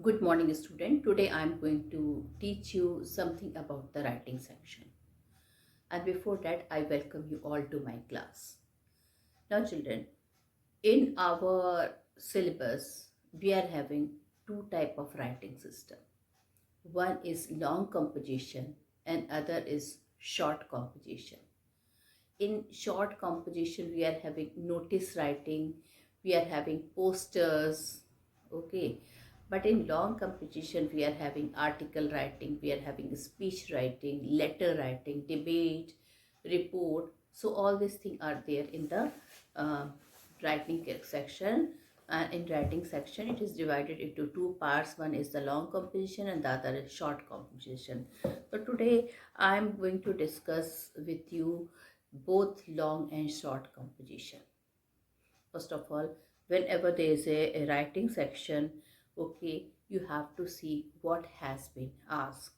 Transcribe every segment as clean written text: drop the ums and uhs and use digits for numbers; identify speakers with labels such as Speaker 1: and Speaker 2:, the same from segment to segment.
Speaker 1: Good morning, student. Today I am going to teach you something about the writing section. And before that, I welcome you all to my class. Now, children, in our syllabus, we are having two type of writing system. One is long composition and other is short composition. In short composition, we are having notice writing, we are having posters, okay. But in long composition, we are having article writing, we are having speech writing, letter writing, debate, report. So all these things are there in the uh, writing section. And in writing section, it is divided into two parts. One is the long composition and the other is short composition. So today I am going to discuss with you both long and short composition. First of all, whenever there is a writing section, okay, you have to see what has been asked.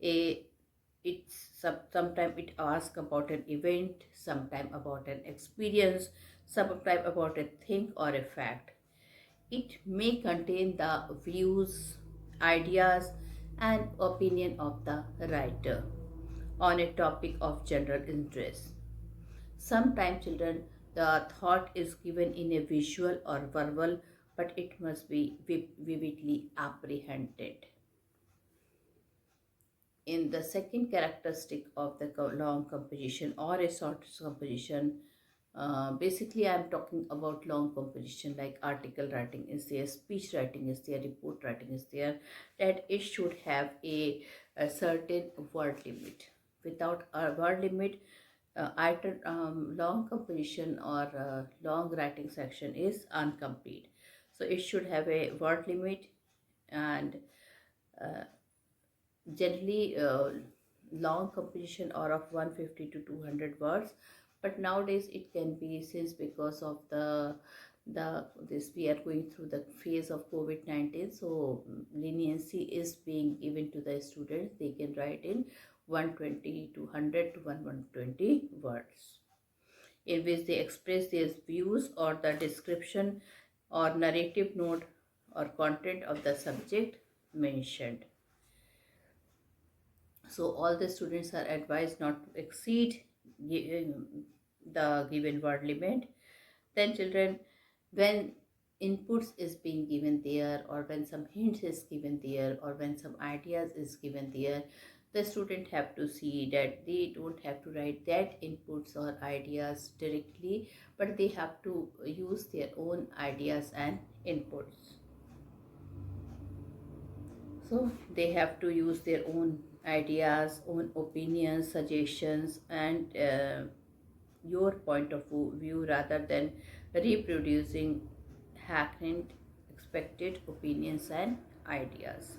Speaker 1: A Sometimes it asks about an event, sometime about an experience, sometime about a thing or a fact. It may contain the views, ideas, and opinion of the writer on a topic of general interest. Sometimes, children, the thought is given in a visual or verbal, but it must be vividly apprehended. In the second characteristic of the long composition or a short composition, basically I am talking about long composition, like article writing is there, speech writing is there, report writing is there, that it should have a certain word limit. Without a word limit, either long composition or long writing section is incomplete. So it should have a word limit, and uh, generally long composition are of 150 to 200 words. But nowadays it can be, since because of the this we are going through the phase of COVID-19, so leniency is being given to the students. They can write in 120 to 100 to 120 words, in which they express their views or the description or narrative note or content of the subject mentioned. So all the students are advised not to exceed the given word limit. Then, children, when inputs is being given there, or when some hints is given there, or when some ideas is given there, the student have to see that they don't have to write that inputs or ideas directly, but they have to use their own ideas and inputs. So they have to use their own ideas, own opinions, suggestions, and your point of view, rather than reproducing hackneyed expected opinions and ideas.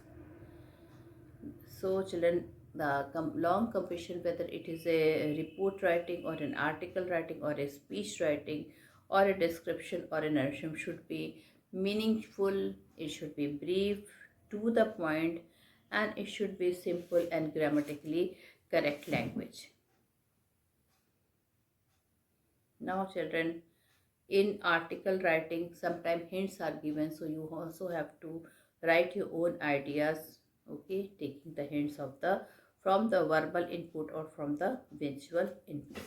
Speaker 1: So, children, the long composition, whether it is a report writing or an article writing or a speech writing or a description or a narration, should be meaningful, it should be brief, to the point, and it should be simple and grammatically correct language. Now, children, in article writing, sometimes hints are given, so you also have to write your own ideas, okay, taking the hints of the from the verbal input or from the visual input.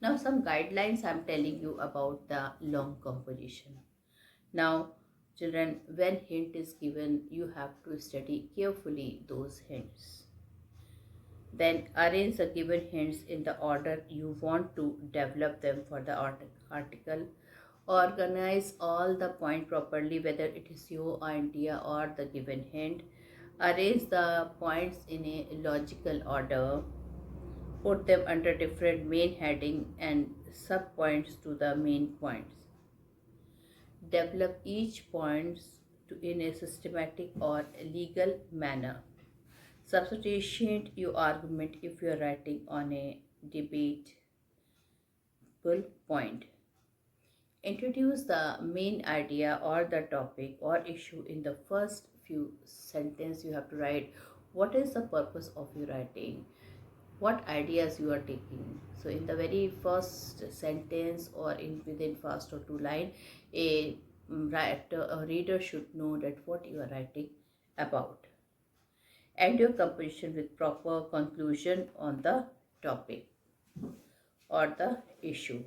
Speaker 1: Now, some guidelines I'm telling you about the long composition. Now, children, when hint is given, you have to study carefully those hints. Then arrange the given hints in the order you want to develop them for the article. Organize all the point properly, whether it is your idea or the given hint. Arrange the points in a logical order. Put them under different main heading and sub points to the main points. Develop each points in a systematic or legal manner. Substantiate your argument if you are writing on a debatable point. Introduce the main idea or the topic or issue in the first few sentences. You have to write what is the purpose of your writing, what ideas you are taking. So in the very first sentence or in within first or two line, a reader should know that what you are writing about. End your composition with proper conclusion on the topic or the issue.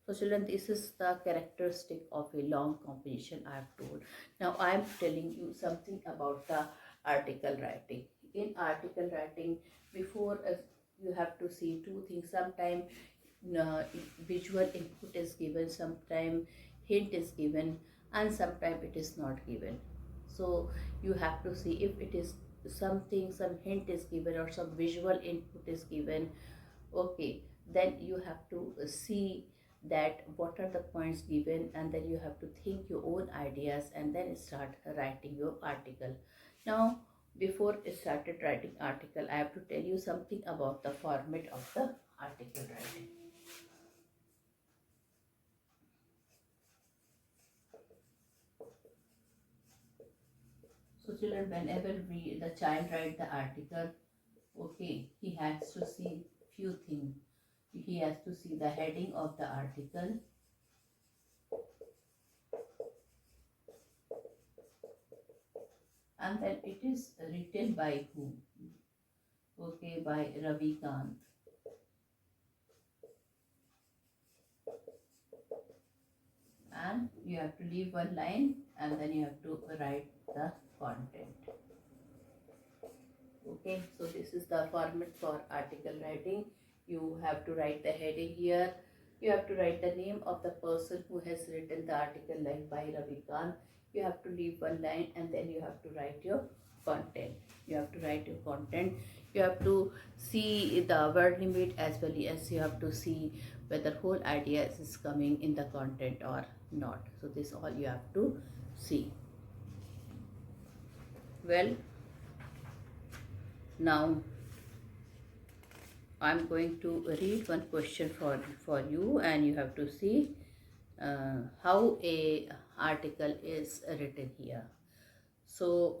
Speaker 1: So children, this is the characteristic of a long composition I have told. Now I am telling you something about the article writing. In article writing, before you have to see two things. Sometimes uh, visual input is given, sometimes hint is given, and sometimes it is not given. So you have to see if it is something, some hint is given or some visual input is given. Okay, then you have to see that what are the points given, and then you have to think your own ideas and then start writing your article. Now before I started writing article, I have to tell you something about the format of the article writing. So children, whenever the child write the article, okay, he has to see few things. He has to see the heading of the article, and then it is written by whom? Okay, by Ravi Kant. And you have to leave one line and then you have to write the content. Okay, so this is the format for article writing. You have to write the heading here. You have to write the name of the person who has written the article, like by Ravi Kant. You have to leave one line and then you have to write your content. You have to write your content. You have to see the word limit as well as you have to see whether whole idea is coming in the content or not. So this all you have to see. Well, now I'm going to read one question for you, and you have to see how a article is written here. So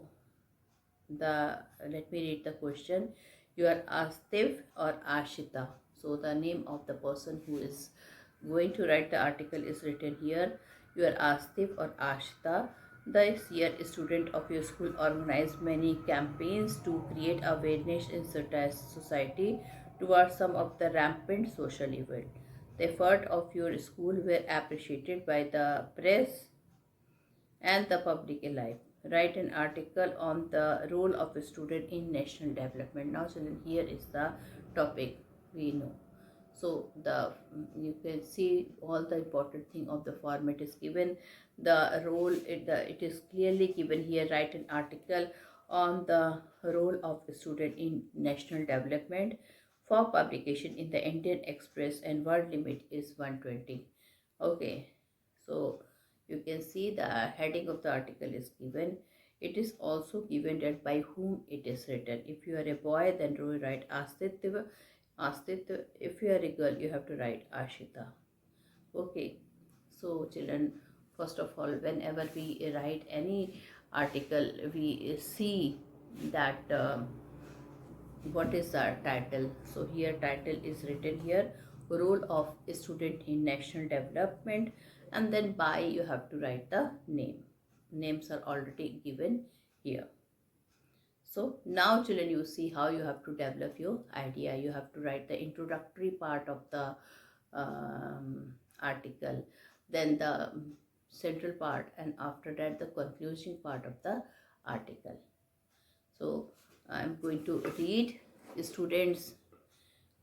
Speaker 1: let me read the question. You are Astif or Ashita. So the name of the person who is going to write the article is written here. You are Astif or Ashita. This year, a student of your school organized many campaigns to create awareness in society towards some of the rampant social evils. The effort of your school were appreciated by the press and the public alike. Write an article on the role of a student in national development. Now children, here is the topic we know. So you can see all the important thing of the format is given. The role, it is clearly given here. Write an article on the role of a student in national development for publication in the Indian Express, and word limit is 120. Okay, so you can see the heading of the article is given. It is also given that by whom it is written. If you are a boy, then you write Astitva. Astitva. If you are a girl, you have to write Ashita. Okay. So children, first of all, whenever we write any article, we see that what is our title. So here title is written here, role of a student in national development, and then by you have to write the name. Names are already given here. So now children, you see how you have to develop your idea. You have to write the introductory part of the article, then the central part, and after that the conclusion part of the article. So I'm going to read. Students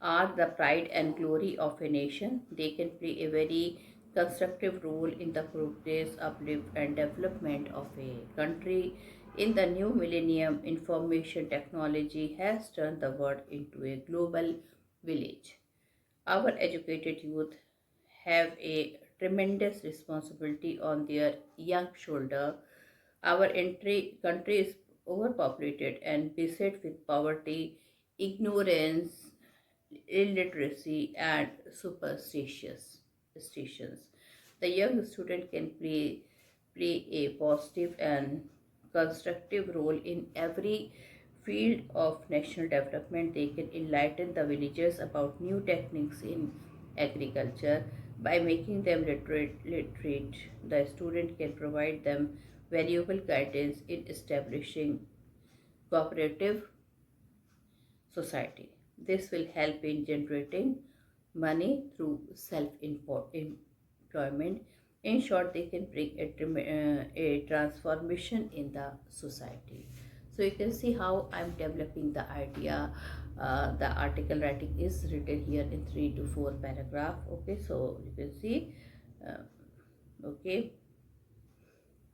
Speaker 1: are the pride and glory of a nation. They can play a very constructive role in the progress, uplift, and development of a country. In the new millennium, information technology has turned the world into a global village. Our educated youth have a tremendous responsibility on their young shoulder. Our country is overpopulated and beset with poverty, ignorance, illiteracy, and superstitions. The young student can play a positive and constructive role in every field of national development. They can enlighten the villagers about new techniques in agriculture. By making them literate, the student can provide them valuable guidance in establishing cooperative society. This will help in generating money through self-employment. In short, they can bring a transformation in the society. So you can see how I'm developing the idea. The article writing is written here in 3 to 4 paragraph. Okay, so you can see. Uh, okay,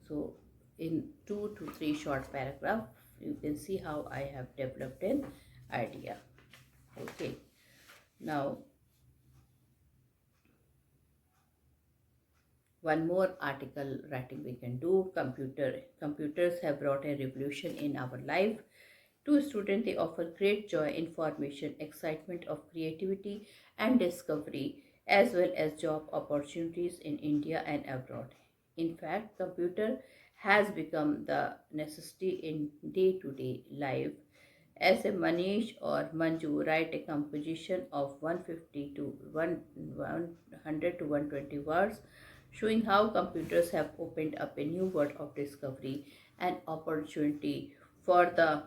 Speaker 1: so in 2 to 3 short paragraph, you can see how I have developed an idea. Okay, now one more article writing we can do. Computers have brought a revolution in our life. To students, they offer great joy, information, excitement of creativity and discovery, as well as job opportunities in India and abroad. In fact, computer has become the necessity in day-to-day life. As a Manish or Manju write a composition of 150 to 100 to 120 words, showing how computers have opened up a new world of discovery and opportunity for the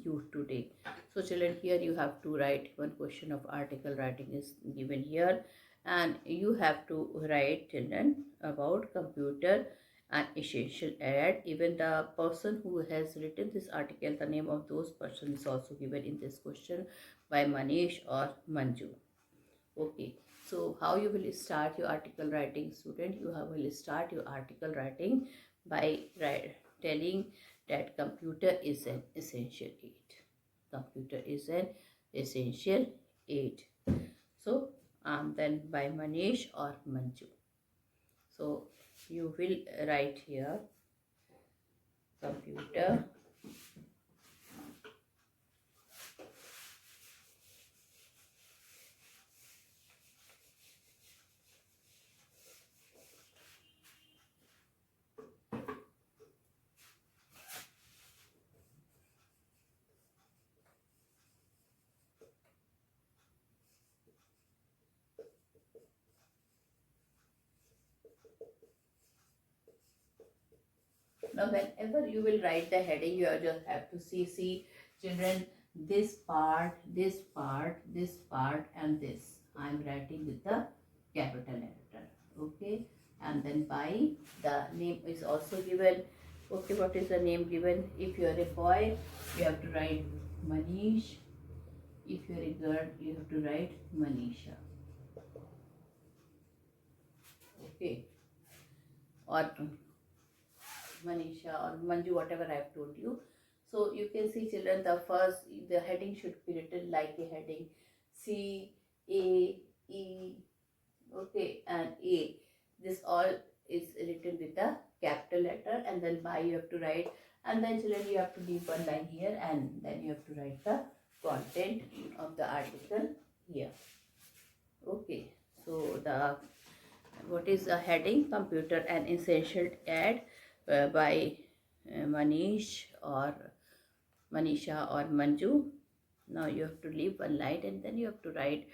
Speaker 1: youth today. So children, here you have to write one question of article writing is given here, and you have to write, children, about computer an essential ad. Even the person who has written this article, the name of those person is also given in this question by Manish or Manju. Okay, so how you will start your article writing, student? Will start your article writing by telling that computer is an essential aid. Computer is an essential aid. So then by Manish or Manju. So you will write here computer Now, whenever you will write the heading, you just have to see, children, this part, this part, this part, and this. I am writing with the capital letter. Okay, and then by the name is also given. Okay, what is the name given? If you are a boy, you have to write Manish. If you are a girl, you have to write Manisha. Okay, or Manisha or Manju, whatever I have told you. So you can see, children, the heading should be written like a heading C, A, E, okay, and A. This all is written with the capital letter, and then by you have to write, and then children you have to leave one line here, and then you have to write the content of the article here. Okay, so the what is a heading? Computer an essential ad by Manish or Manisha or Manju. Now you have to leave one line and then you have to write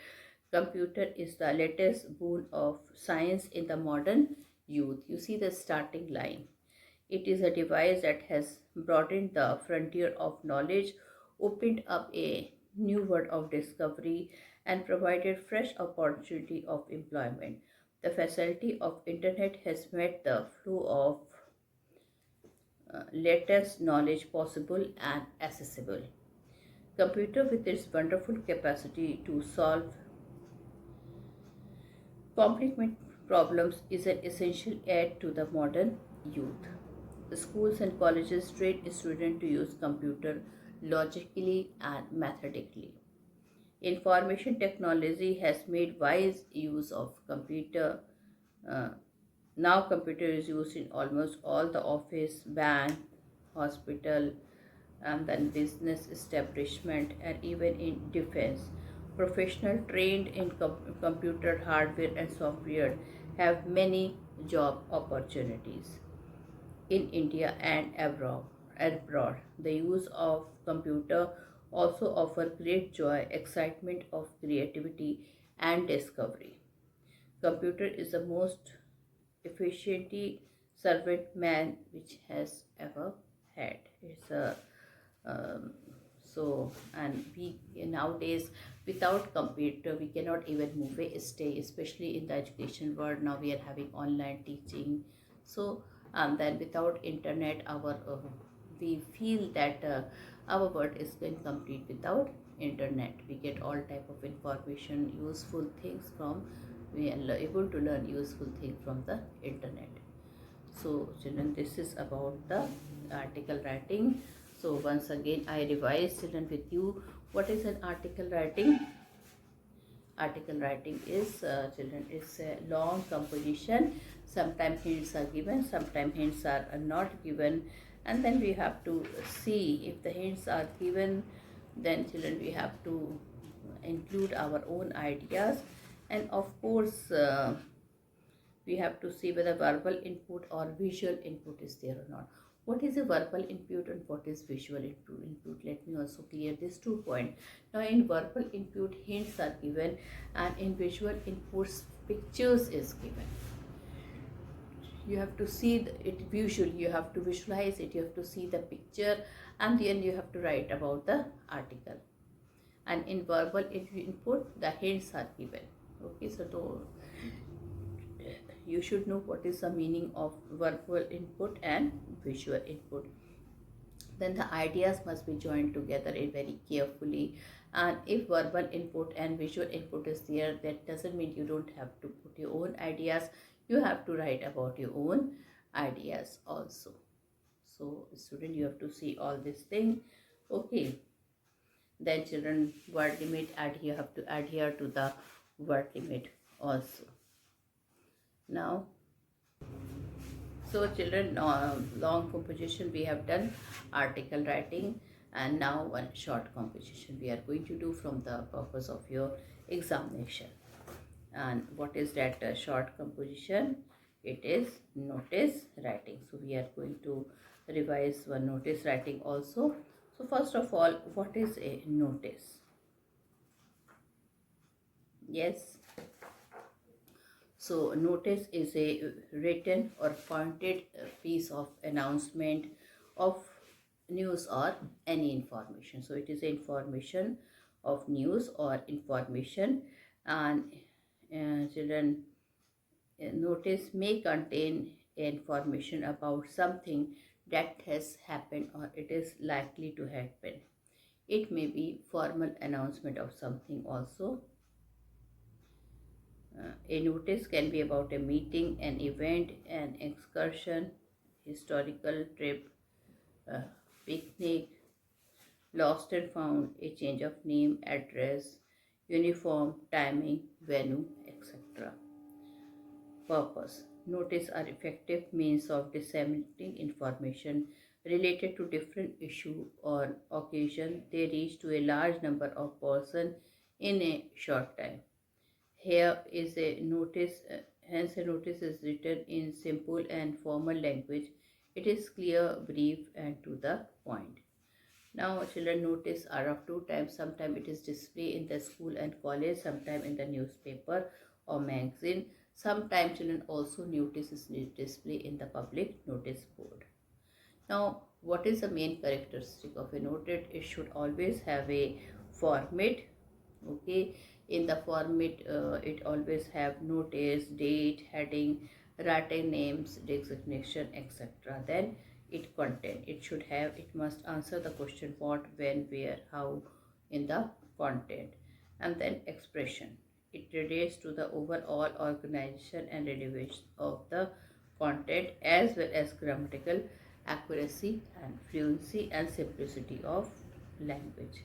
Speaker 1: computer is the latest boon of science in the modern youth. You see the starting line. It is a device that has broadened the frontier of knowledge, opened up a new world of discovery, and provided fresh opportunity of employment. The facility of internet has made the flow of latest knowledge possible and accessible. Computer with its wonderful capacity to solve complex problems is an essential aid to the modern youth. The schools and colleges train students to use computer logically and methodically. Information technology has made wise use of computer. Uh, Now computer is used in almost all the office, bank, hospital, and then business establishment, and even in defense. Professionals trained in computer hardware and software have many job opportunities in India and abroad. The use of computer also offer great joy, excitement of creativity and discovery. Computer is the most efficiently servant man which has ever had. It's a um, so, and we nowadays, without computer we cannot even move a stay, especially in the education world. Now we are having online teaching. So then without internet, our we feel that our world is incomplete without internet. We get all type of information, useful things from, we are able to learn useful things from the internet. So children, this is about the article writing. So once again I revise children with you, what is an article writing. Article writing is children, is a long composition. Sometimes hints are given, sometimes hints are not given, and then we have to see if the hints are given, then children we have to include our own ideas. And of course we have to see whether verbal input or visual input is there or not. What is a verbal input and what is visual input? Let me also clear these 2 points. Now in verbal input hints are given, and in visual inputs pictures is given. You have to see it visually, you have to visualize it, you have to see the picture, and then you have to write about the article. And in verbal input the hints are given. Okay, so you should know what is the meaning of verbal input and visual input. Then the ideas must be joined together very carefully. And if verbal input and visual input is there, that doesn't mean you don't have to put your own ideas. You have to write about your own ideas also. So student, you have to see all this thing. Okay, then children, word limit, you have to adhere to the word limit also. Now, so children, long composition we have done, article writing, and now one short composition we are going to do from the purpose of your examination. And what is that short composition? It is notice writing. So we are going to revise one notice writing also. So first of all, what is a notice? Yes. So notice is a written or pointed piece of announcement of news or any information. So it is information of news or information. And children, notice may contain information about something that has happened or it is likely to happen. It may be formal announcement of something also. A notice can be about a meeting, an event, an excursion, historical trip, picnic, lost and found, a change of name, address, uniform, timing, venue, etc. Purpose. Notice are effective means of disseminating information related to different issue or occasion. They reach to a large number of persons in a short time. Here is a notice, hence a notice is written in simple and formal language. It is clear, brief, and to the point. Now children, notice are of two types. Sometimes it is displayed in the school and college, sometimes in the newspaper or magazine. Sometimes children also notice is displayed in the public notice board. Now what is the main characteristic of a notice? It should always have a format. Okay, in the format it always have notice, date, heading, writer names, designation, etc. Then it content, it should have, it must answer the question what, when, where, how in the content. And then expression, it relates to the overall organization and relevance of the content as well as grammatical accuracy and fluency and simplicity of language.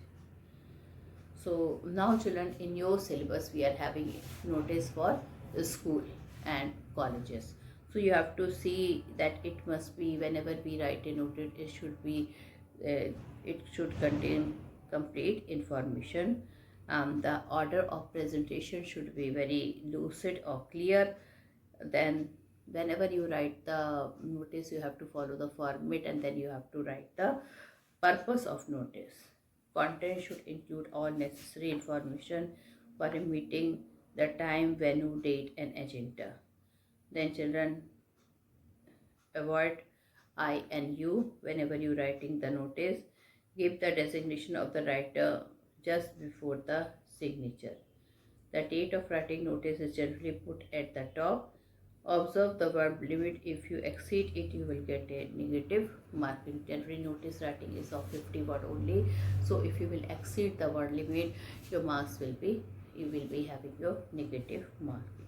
Speaker 1: So now children, in your syllabus we are having notice for the school and colleges. So you have to see that it must be, whenever we write a notice, it should be, it should contain complete information. The order of presentation should be very lucid or clear. Then whenever you write the notice, you have to follow the format, and then you have to write the purpose of notice. Content should include all necessary information for a meeting the time, venue, date and agenda. Then children, avoid I and you whenever you're writing the notice. Give the designation of the writer just before the signature. The date of writing notice is generally put at the top. Observe the word limit. If you exceed it, you will get a negative marking. Generally, notice writing is of 50 word only. So, if you will exceed the word limit, your marks will be, you will be having your negative marking.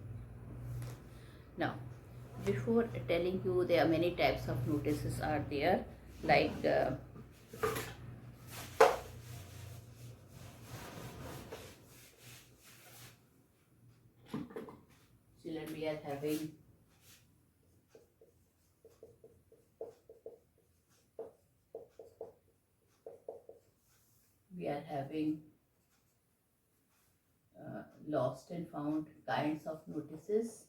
Speaker 1: Now, before telling you, there are many types of notices are there, like children, we are having lost and found kinds of notices.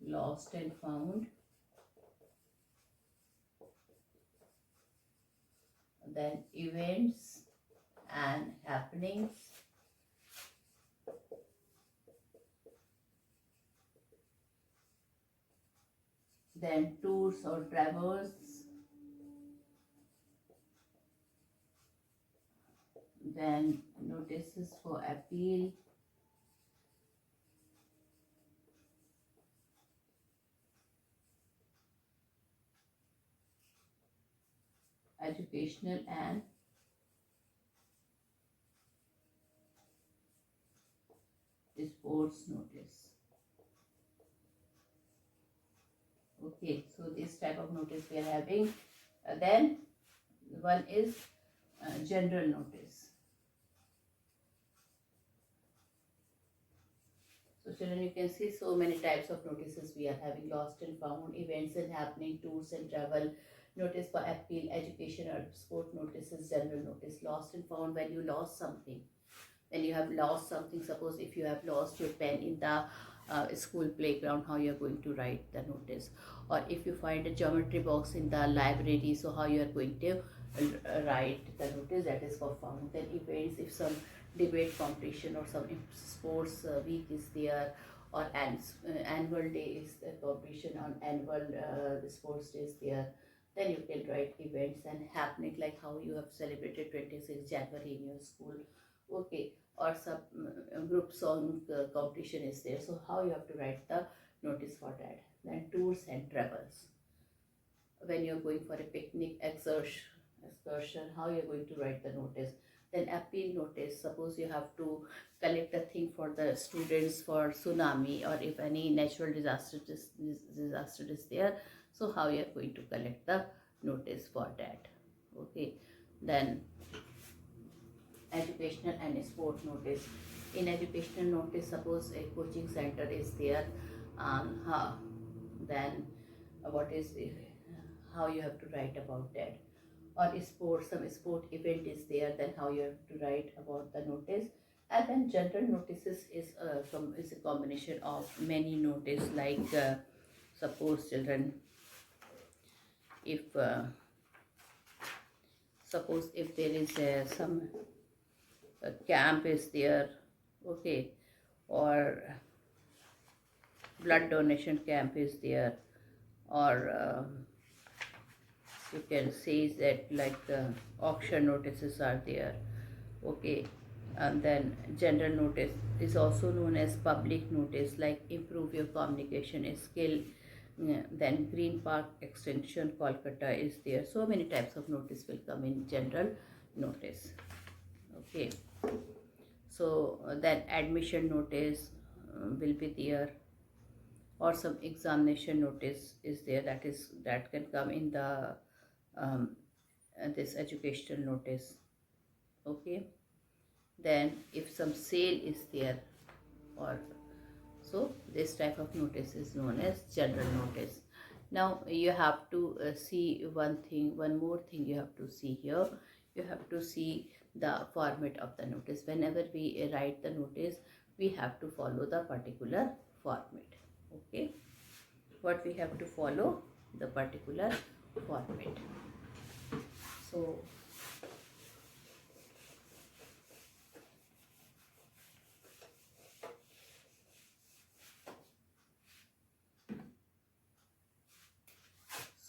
Speaker 1: Lost and found, then events and happenings, then tours or travels, then notices for appeal, educational and sports notice. Okay, so this type of notice we are having. Then one is general notice. So children, you can see so many types of notices we are having: lost and found, events and happening, tours and travel, notice for appeal, education or sport notices, general notice. Lost and found, when you lost something. When you have lost something, suppose if you have lost your pen in the school playground, how you are going to write the notice? Or if you find a geometry box in the library, so how you are going to write the notice? That is for found. Then events, if some debate competition or some sports week is there, or annual day is the competition on annual sports day is there, then you can write events and happening, like how you have celebrated 26th January in your school. Okay, or some group song competition is there, so how you have to write the notice for that. Then tours and travels, when you're going for a picnic, excursion, how you're going to write the notice. Then appeal notice, suppose you have to collect a thing for the students for tsunami, or if any natural disaster is there, so how you are going to collect the notice for that. Okay, then educational and sport notice. In educational notice, suppose a coaching center is there, then what is how you have to write about that. Or sport, some sport event is there, then how you have to write about the notice. And then general notices is a combination of many notice, like suppose children, if suppose if there is some camp is there, okay, or blood donation camp is there, or you can say that like auction notices are there. Okay, and then general notice is also known as public notice, like improve your communication skill. Then Green Park Extension Kolkata is there. So many types of notice will come in general notice. Okay, so then admission notice will be there, or some examination notice is there, that can come in the this educational notice. Okay, then if some sale is there, or so this type of notice is known as general notice. Now you have to see one more thing you have to see here. You have to see the format of the notice. Whenever we write the notice, we have to follow the particular format. Okay, what we have to follow? The particular format. So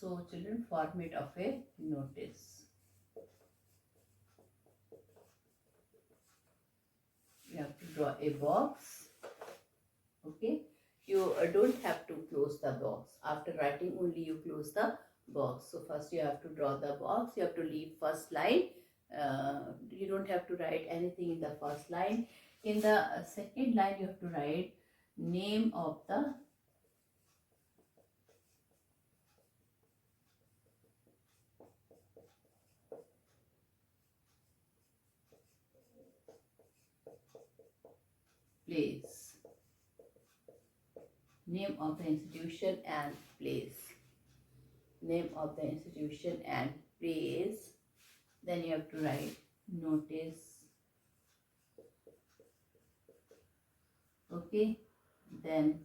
Speaker 1: So children, format of a notice. You have to draw a box. Okay. You don't have to close the box. After writing only you close the box. So first you have to draw the box. You have to leave first line. You don't have to write anything in the first line. In the second line you have to write name of the place. Name of the institution and place. Name of the institution and place. Then you have to write notice. Okay. Then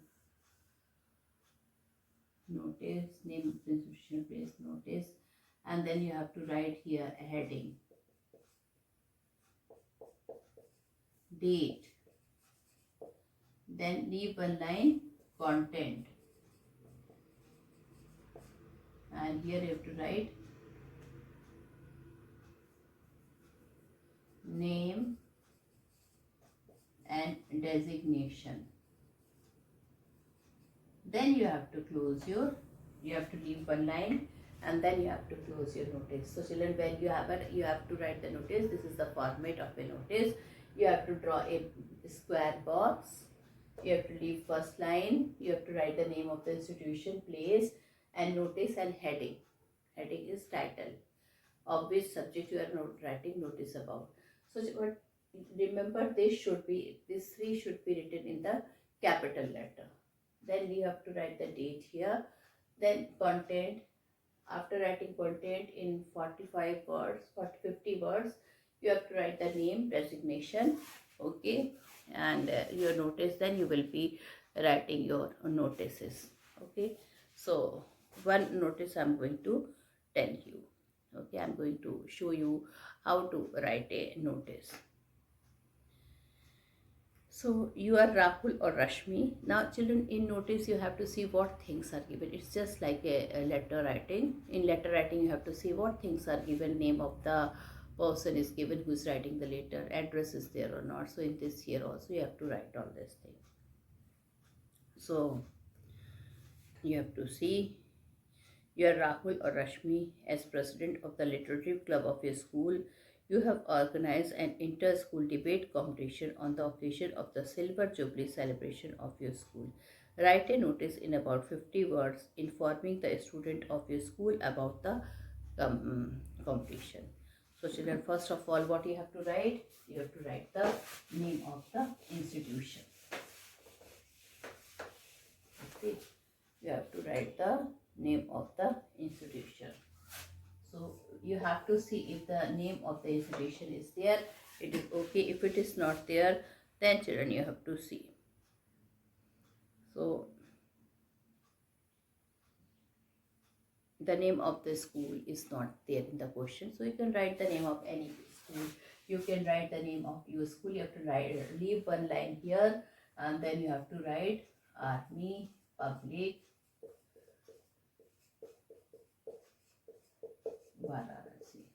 Speaker 1: notice, name of the institution, place, notice. And then you have to write here a heading. Date. Then leave one line, content. And here you have to write name and designation. Then you have to close your, you have to leave one line and then you have to close your notice. So children, when you have it, you have to write the notice. This is the format of a notice. You have to draw a square box. You have to leave first line. You have to write the name of the institution, place, and notice and heading. Heading is title of which subject you are not writing notice about. So but remember, these three should be written in the capital letter. Then you have to write the date here. Then content. After writing content in 45 words, 50 words, you have to write the name, designation, okay, and your notice. Then you will be writing your notices, okay. So one notice I am going to tell you, okay. I am going to show you how to write a notice. So you are Rahul or Rashmi. Now children, in notice you have to see what things are given. It's just like a letter writing. In letter writing you have to see what things are given. Name of the person is given who is writing the letter. Address is there or not. So in this here also you have to write all this thing. So you have to see you are Rahul or Rashmi as president of the literary club of your school. You have organized an inter-school debate competition on the occasion of the Silver Jubilee celebration of your school. Write a notice in about 50 words informing the student of your school about the competition. So children, first of all, what you have to write? You have to write the name of the institution. Okay. You have to write the name of the institution. So you have to see if the name of the institution is there, it is okay. If it is not there, then children you have to see. So the name of the school is not there in the question. So you can write the name of any school. You can write the name of your school. You have to leave one line here and then you have to write Army Public Varanasi.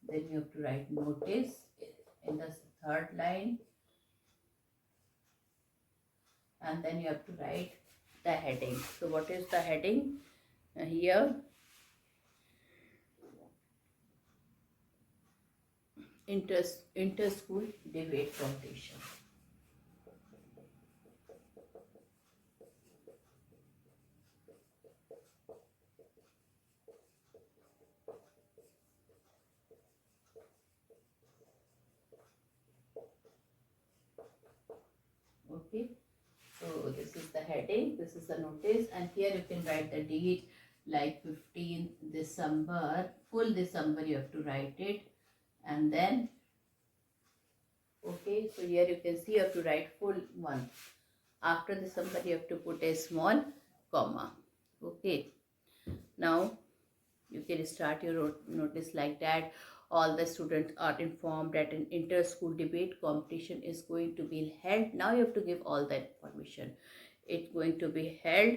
Speaker 1: Then you have to write notice in the third line and then you have to write the heading. So what is the heading? Here inter-school debate competition. Okay, so this is the heading, this is the notice, and here you can write the date like 15 December, full December you have to write it, and then okay, so here you can see you have to write full month. After December you have to put a small comma. Okay, now you can start your notice like that. All the students are informed that an inter-school debate competition is going to be held. Now you have to give all the information. It's going to be held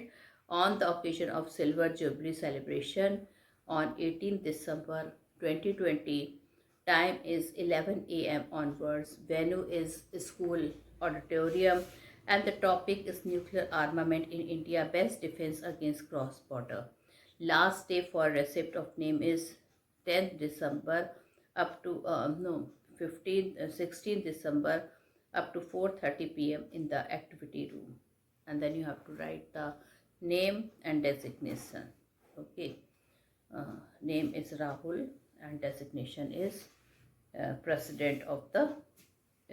Speaker 1: on the occasion of Silver Jubilee celebration on 18 December 2020. Time is 11 a.m. onwards. Venue is school auditorium, and the topic is nuclear armament in India, best defense against cross border. Last day for receipt of name is 10th December up to no 15th 16th December up to 4:30 p.m. in the activity room, and then you have to write the name and designation. Okay, name is Rahul and designation is president of the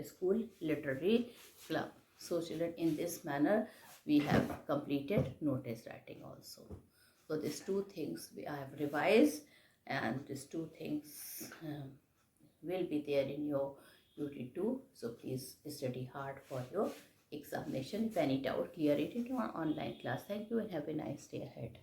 Speaker 1: school literary club. So children, in this manner we have completed notice writing also. So these two things I have revised, and these two things will be there in your duty too. So please study hard for your examination. If any doubt, clear it in your online class. Thank you and have a nice day ahead.